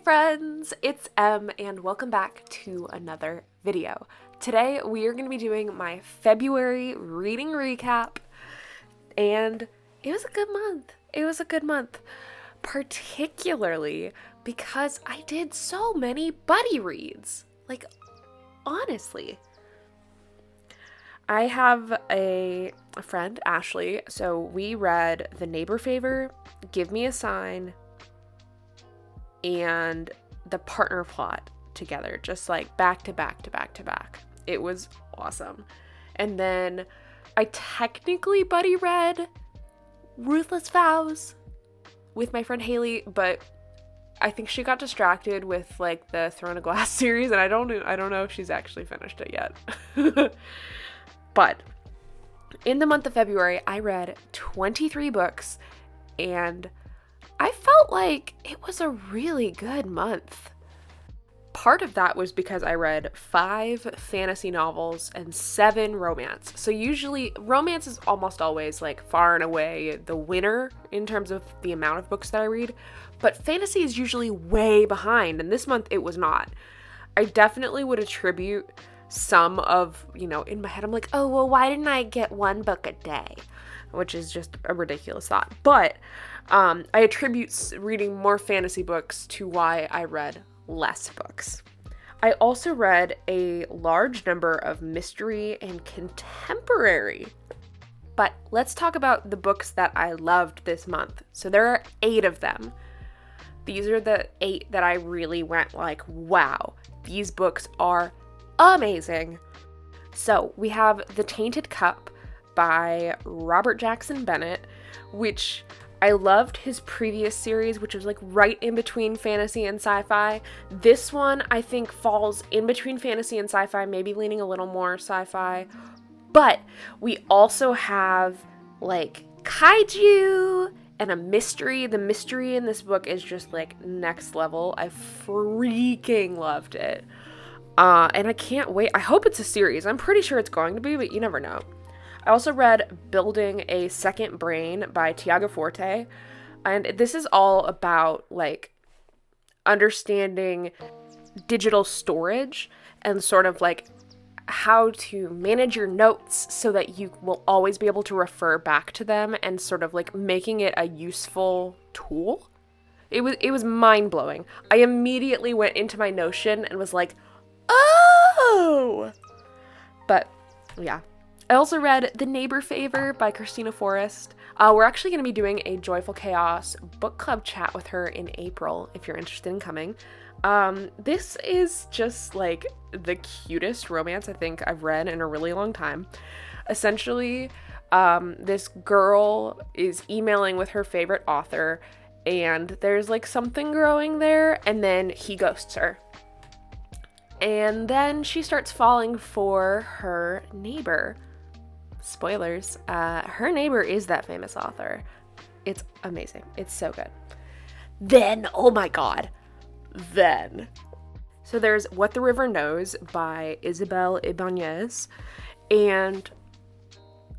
friends, it's Em and welcome back to another video. Today we are going to be doing my February reading recap, and it was a good month. Particularly because I did so many buddy reads. Like, honestly. I have a friend, Ashley, so we read The Neighbor Favor, Give Me a Sign, and The Partner Plot together, just like back to back to back to back. It was awesome. And then I technically buddy read Ruthless Vows with my friend Haley, but I think she got distracted with like the Throne of Glass series, and I don't know if she's actually finished it yet. But in the month of February, I read 23 books, and I felt like it was a really good month. Part of that was because I read 5 fantasy novels and 7 romance. So usually romance is almost always like far and away the winner in terms of the amount of books that I read, but fantasy is usually way behind, and this month it was not. I definitely would attribute some of, in my head I'm like, oh, well, why didn't I get 1 book a day? Which is just a ridiculous thought. But I attribute reading more fantasy books to why I read less books. I also read a large number of mystery and contemporary. But let's talk about the books that I loved this month. So there are 8 of them. These are the 8 that I really went like, wow, these books are amazing. So we have The Tainted Cup by Robert Jackson Bennett, which I loved his previous series, which was like right in between fantasy and sci-fi. This one I think falls in between fantasy and sci-fi, maybe leaning a little more sci-fi. But we also have like kaiju and a mystery. The mystery in this book is just like next level. I freaking loved it. And I can't wait. I hope it's a series. I'm pretty sure it's going to be, but you never know. I also read Building a Second Brain by Tiago Forte. And this is all about like understanding digital storage and sort of like how to manage your notes so that you will always be able to refer back to them and sort of like making it a useful tool. It was mind-blowing. I immediately went into my Notion and was like, oh! But yeah. I also read The Neighbor Favor by Christina Forrest. We're actually going to be doing a Joyful Chaos book club chat with her in April, if you're interested in coming. This is just like the cutest romance I think I've read in a really long time. Essentially, this girl is emailing with her favorite author, and there's like something growing there, and then he ghosts her. And then she starts falling for her neighbor. Spoilers, her neighbor is that famous author. It's amazing. It's so good. Then, oh my god. So there's What the River Knows by Isabel Ibanez. And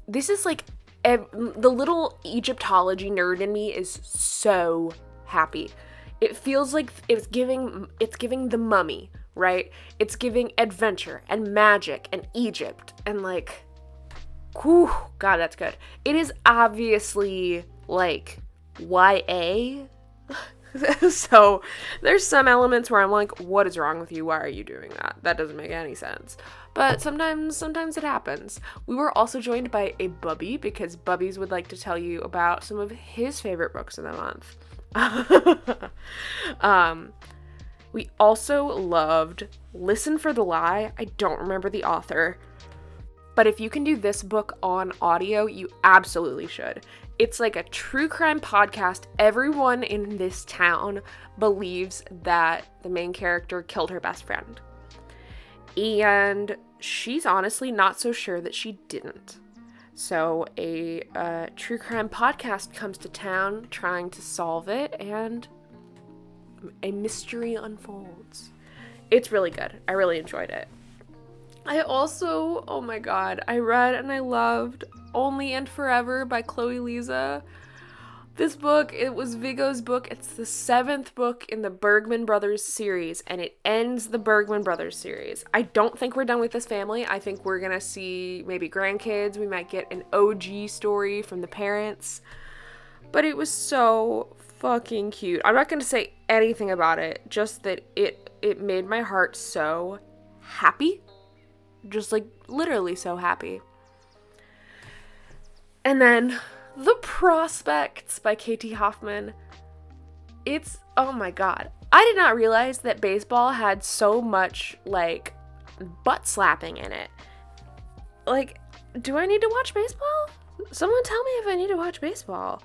this is like, the little Egyptology nerd in me is so happy. It feels like it's giving The Mummy, right? It's giving adventure and magic and Egypt and like, whew, God, that's good. It is obviously like YA. So there's some elements where I'm like, what is wrong with you? Why are you doing that? That doesn't make any sense. But sometimes it happens. We were also joined by a Bubby because Bubbies would like to tell you about some of his favorite books of the month. We also loved Listen for the Lie. I don't remember the author. But if you can do this book on audio, you absolutely should. It's like a true crime podcast. Everyone in this town believes that the main character killed her best friend. And she's honestly not so sure that she didn't. So a true crime podcast comes to town trying to solve it, and a mystery unfolds. It's really good. I really enjoyed it. I also, oh my god, I read and I loved Only and Forever by Chloe Liza. This book, it was Viggo's book. It's the 7th book in the Bergman Brothers series, and it ends the Bergman Brothers series. I don't think we're done with this family. I think we're gonna see maybe grandkids. We might get an OG story from the parents. But it was so fucking cute. I'm not gonna say anything about it, just that it made my heart so happy. Just like literally so happy. And then The Prospects by Katie Hoffman. It's, oh my god. I did not realize that baseball had so much, like, butt slapping in it. Like, do I need to watch baseball? Someone tell me if I need to watch baseball.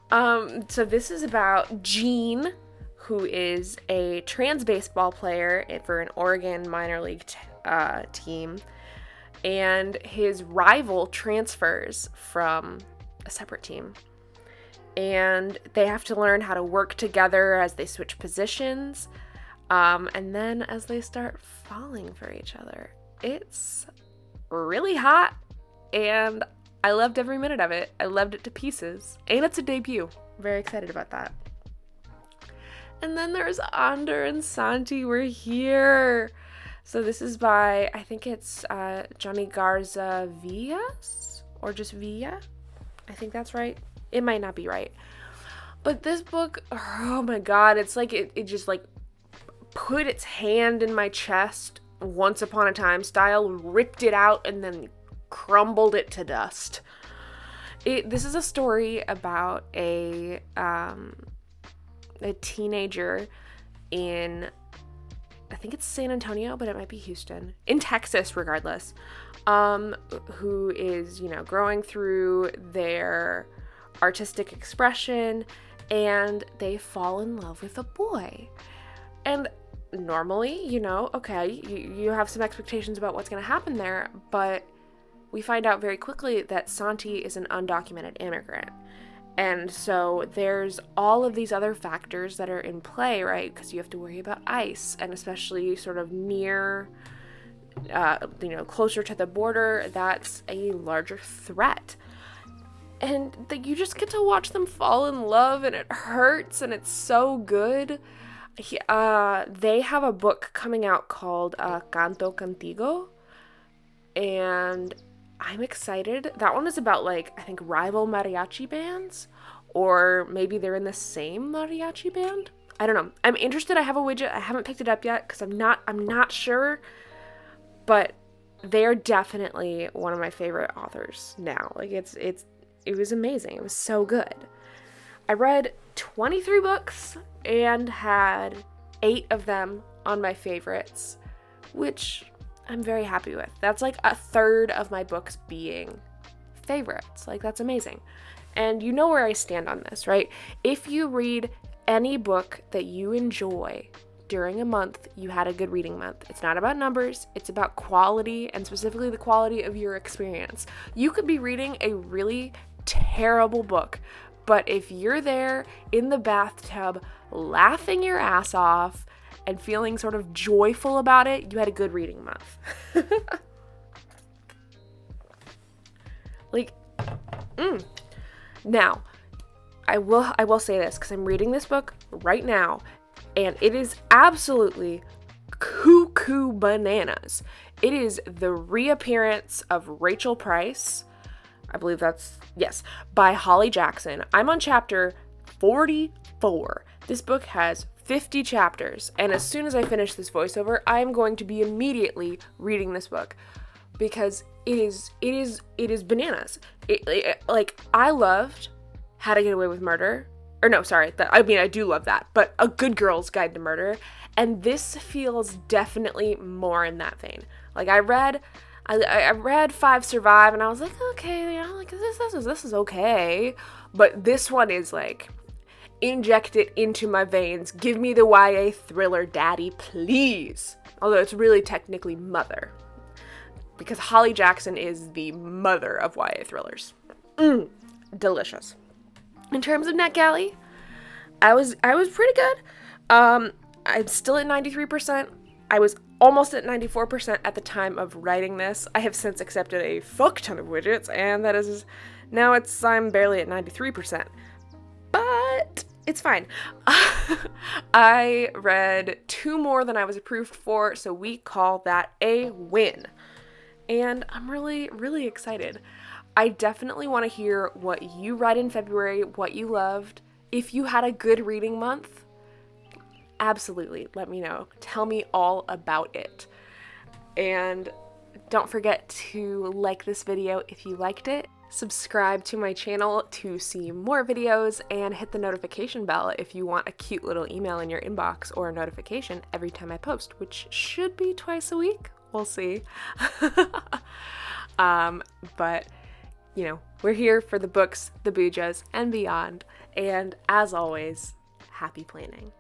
So this is about Gene, who is a trans baseball player for an Oregon minor league team. And his rival transfers from a separate team, and they have to learn how to work together as they switch positions, and then as they start falling for each other. It's really hot, and I loved every minute of it. I loved it to pieces, and it's a debut. Very excited about that. And then there's Ander and Santi Were Here. So this is by, I think it's Johnny Garza Villas, or just Villa. I think that's right. It might not be right. But this book, oh my god, it's like it just like put its hand in my chest, Once Upon a Time style, ripped it out, and then crumbled it to dust. This is a story about a teenager in, I think it's San Antonio, but it might be Houston, in Texas regardless, who is, growing through their artistic expression, and they fall in love with a boy. And normally, okay, you have some expectations about what's going to happen there, but we find out very quickly that Santi is an undocumented immigrant. And so there's all of these other factors that are in play, right? Because you have to worry about ICE, and especially sort of near, closer to the border, that's a larger threat. And you just get to watch them fall in love, and it hurts, and it's so good. They have a book coming out called Canto Contigo, and I'm excited. That one is about, I think rival mariachi bands, or maybe they're in the same mariachi band. I don't know. I'm interested. I have a widget. I haven't picked it up yet because I'm not sure, but they're definitely one of my favorite authors now. It was amazing. It was so good. I read 23 books and had 8 of them on my favorites, which I'm very happy with. That's like a third of my books being favorites. That's amazing. And you know where I stand on this, right? If you read any book that you enjoy during a month, you had a good reading month. It's not about numbers, it's about quality, and specifically the quality of your experience. You could be reading a really terrible book, but if you're there in the bathtub laughing your ass off and feeling sort of joyful about it, you had a good reading month. Now, I will say this, because I'm reading this book right now, and it is absolutely cuckoo bananas. It is the reappearance of Rachel Price, I believe yes, by Holly Jackson. I'm on chapter 44. This book has 50 chapters, and as soon as I finish this voiceover, I'm going to be immediately reading this book, because it is bananas. I loved How to Get Away with Murder, or no, sorry, I do love that, but A Good Girl's Guide to Murder, and this feels definitely more in that vein. I read Five Survive, and I was like, okay, this is okay, but this one is inject it into my veins. Give me the YA thriller, daddy, please. Although it's really technically mother, because Holly Jackson is the mother of YA thrillers. Delicious. In terms of NetGalley, I was pretty good. I'm still at 93%. I was almost at 94% at the time of writing this. I have since accepted a fuck ton of widgets, and I'm barely at 93%. It's fine. I read 2 more than I was approved for, so we call that a win. And I'm really, really excited. I definitely want to hear what you read in February, what you loved. If you had a good reading month, absolutely let me know. Tell me all about it. And don't forget to like this video if you liked it. Subscribe to my channel to see more videos, and hit the notification bell if you want a cute little email in your inbox or a notification every time I post, which should be twice a week. We'll see. But, you know, we're here for the books, the boojas, and beyond. And as always, happy planning.